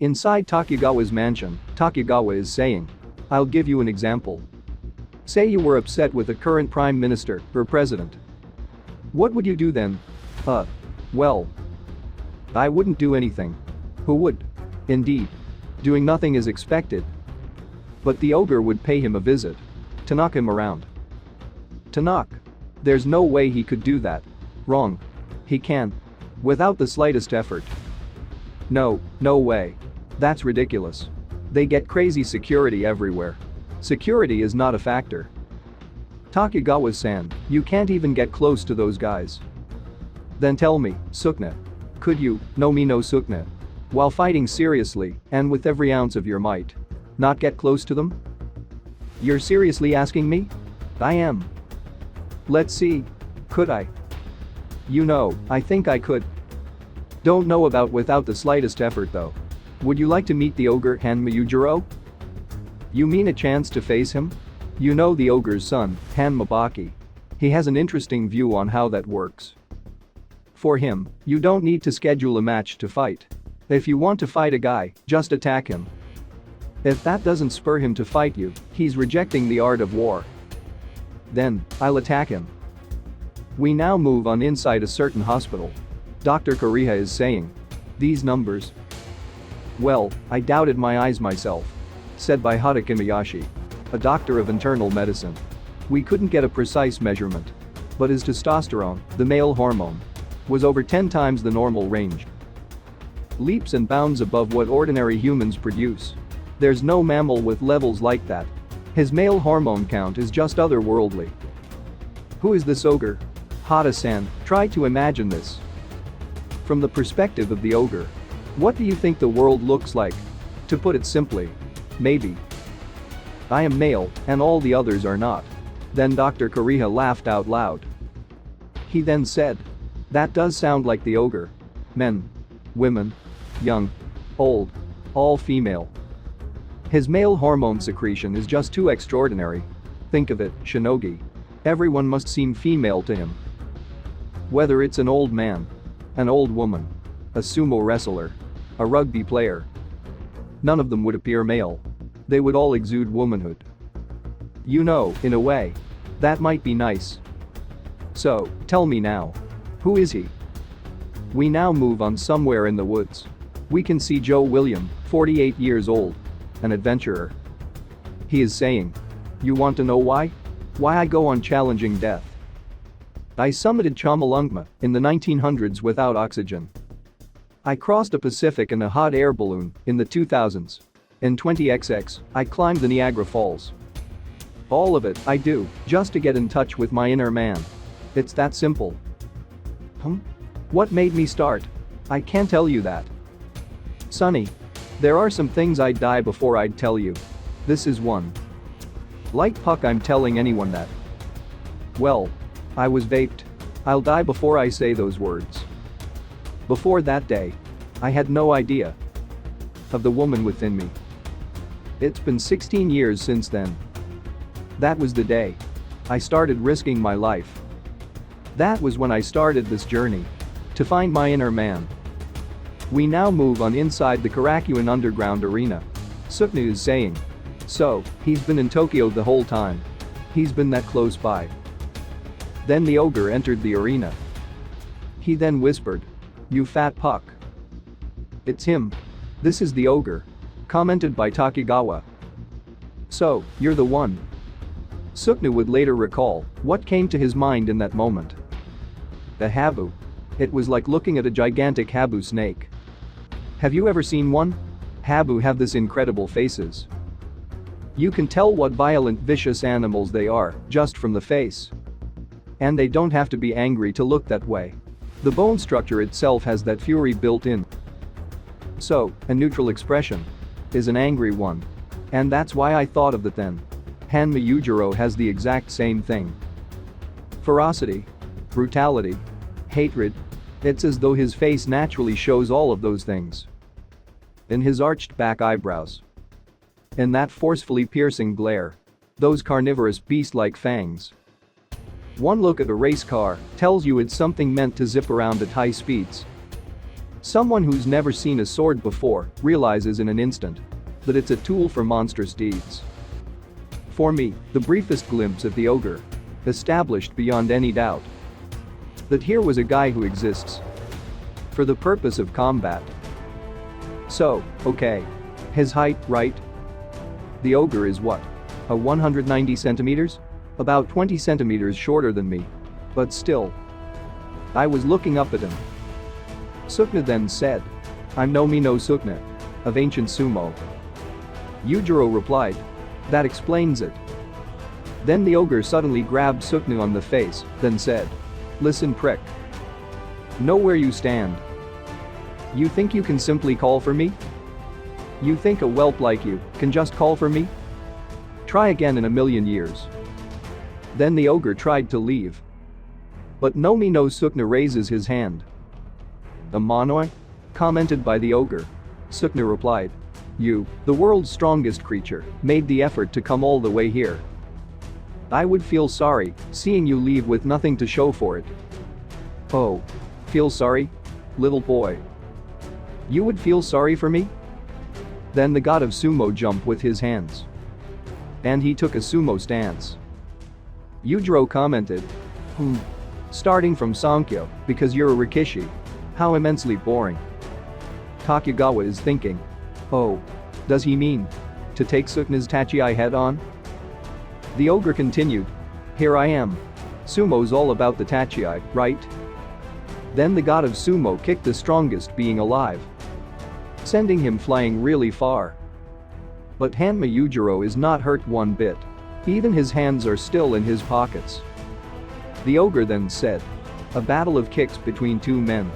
Inside Takugawa's mansion, Takugawa is saying. I'll give you an example. Say you were upset with the current prime minister or president. What would you do then? Well. I wouldn't do anything. Who would? Indeed. Doing nothing is expected. But the ogre would pay him a visit. To knock him around. To knock. There's no way he could do that. Wrong. He can. Without the slightest effort. No way. That's ridiculous. They get crazy security everywhere. Security is not a factor. Takugawa-san, you can't even get close to those guys. Then tell me, Sukuna. Could you, no me no Sukuna? While fighting seriously, and with every ounce of your might, not get close to them? You're seriously asking me? I am. Let's see. Could I? You know, I think I could. Don't know about without the slightest effort though. Would you like to meet the ogre Hanma Yujiro? You mean a chance to face him? You know the ogre's son, Hanma Baki. He has an interesting view on how that works. For him, you don't need to schedule a match to fight. If you want to fight a guy, just attack him. If that doesn't spur him to fight you, he's rejecting the art of war. Then, I'll attack him. We now move on inside a certain hospital. Dr. Kariha is saying. These numbers. Well, I doubted my eyes myself. Said by Hatake Miyashi. A doctor of internal medicine. We couldn't get a precise measurement. But his testosterone, the male hormone, was over 10 times the normal range. Leaps and bounds above what ordinary humans produce. There's no mammal with levels like that. His male hormone count is just otherworldly. Who is this ogre? Hata-san, try to imagine this. From the perspective of the ogre. What do you think the world looks like? To put it simply. Maybe. I am male, and all the others are not. Then Dr. Kariha laughed out loud. He then said. That does sound like the ogre. Men. Women. Young. Old. All female. His male hormone secretion is just too extraordinary. Think of it, Shinogi. Everyone must seem female to him. Whether it's an old man. An old woman. A sumo wrestler. A rugby player. None of them would appear male. They would all exude womanhood. You know, in a way. That might be nice. So, tell me now. Who is he? We now move on somewhere in the woods. We can see Joe William, 48 years old. An adventurer. He is saying. You want to know why? Why I go on challenging death. I summited Chomolungma in the 1900s without oxygen. I crossed the Pacific in a hot air balloon in the 2000s. In 20XX, I climbed the Niagara Falls. All of it I do just to get in touch with my inner man. It's that simple. What made me start? I can't tell you that. Sonny. There are some things I'd die before I'd tell you. This is one. Like Puck, I'm telling anyone that. Well. I was vaped. I'll die before I say those words. Before that day. I had no idea. Of the woman within me. It's been 16 years since then. That was the day. I started risking my life. That was when I started this journey. To find my inner man. We now move on inside the Karakuan Underground Arena. Sukuna is saying. So, he's been in Tokyo the whole time. He's been that close by. Then the ogre entered the arena. He then whispered. You fat puck. It's him. This is the ogre. Commented by Takugawa. So, you're the one. Sukuna would later recall what came to his mind in that moment. The habu. It was like looking at a gigantic habu snake. Have you ever seen one? Habu have this incredible faces. You can tell what violent, vicious animals they are just from the face. And they don't have to be angry to look that way. The bone structure itself has that fury built in. So, a neutral expression is an angry one. And that's why I thought of that then. Hanma Yujiro has the exact same thing. Ferocity. Brutality. Hatred. It's as though his face naturally shows all of those things. In his arched back eyebrows. In that forcefully piercing glare. Those carnivorous beast-like fangs. One look at a race car tells you it's something meant to zip around at high speeds. Someone who's never seen a sword before realizes in an instant that it's a tool for monstrous deeds. For me, the briefest glimpse of the ogre established beyond any doubt that here was a guy who exists for the purpose of combat. So, okay. His height, right? The ogre is what? 190 centimeters? About 20 centimeters shorter than me. But still. I was looking up at him. Sukuna then said, "I'm no Sukuna of ancient sumo." Yujiro replied, "That explains it." Then the ogre suddenly grabbed Sukuna on the face, then said, "Listen, prick. Know where you stand. You think you can simply call for me? You think a whelp like you can just call for me? Try again in a million years." Then the ogre tried to leave. But no Sukuna raises his hand. "A monoi?" commented by the ogre. Sukuna replied, "You, the world's strongest creature, made the effort to come all the way here. I would feel sorry seeing you leave with nothing to show for it." "Oh. Feel sorry? Little boy. You would feel sorry for me?" Then the god of sumo jumped with his hands. And he took a sumo stance. Yujiro commented, Starting from Sankyo, because you're a Rikishi. How immensely boring." Takugawa is thinking, "Oh. Does he mean to take Sukuna's Tachiai head on?" The ogre continued, "Here I am. Sumo's all about the Tachiai, right?" Then the god of sumo kicked the strongest being alive, sending him flying really far. But Hanma Yujiro is not hurt one bit. Even his hands are still in his pockets. The ogre then said, "A battle of kicks between two men.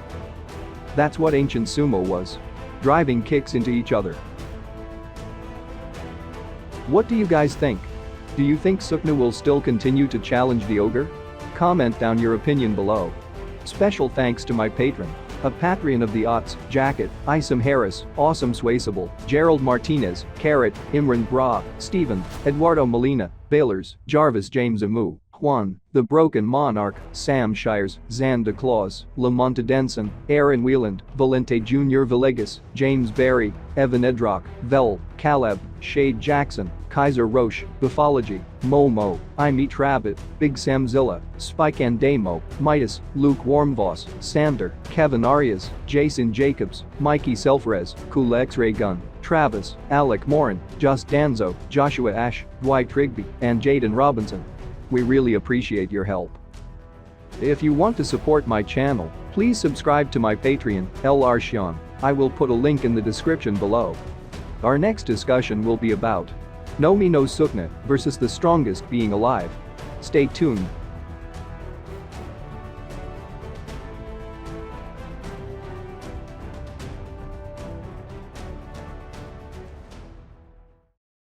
That's what ancient sumo was. Driving kicks into each other." What do you guys think? Do you think Sukuna will still continue to challenge the ogre? Comment down your opinion below. Special thanks to my patron, a Patreon of the Aughts, Jacket, Isam Harris, Awesome Swayceable, Gerald Martinez, Carrot, Imran Bra, Steven, Eduardo Molina, Baylors, Jarvis James Amu, Juan, The Broken Monarch, Sam Shires, Xander Claus, Lamonta Denson, Aaron Wieland, Valente Jr. Villegas, James Barry, Evan Edrock, Vel, Caleb, Shade Jackson, Kaiser Roche, Buffology, Momo, I Meet Rabbit, Big Sam Zilla, Spike and Damo, Midas, Luke Warmvoss, Sander, Kevin Arias, Jason Jacobs, Mikey Selfrez, Cool X-Ray Gun, Travis, Alec Morin, Just Danzo, Joshua Ash, Dwight Trigby, and Jaden Robinson. We really appreciate your help. If you want to support my channel, please subscribe to my Patreon, LR Shion. I will put a link in the description below. Our next discussion will be about no Sukuna versus the strongest being alive. Stay tuned.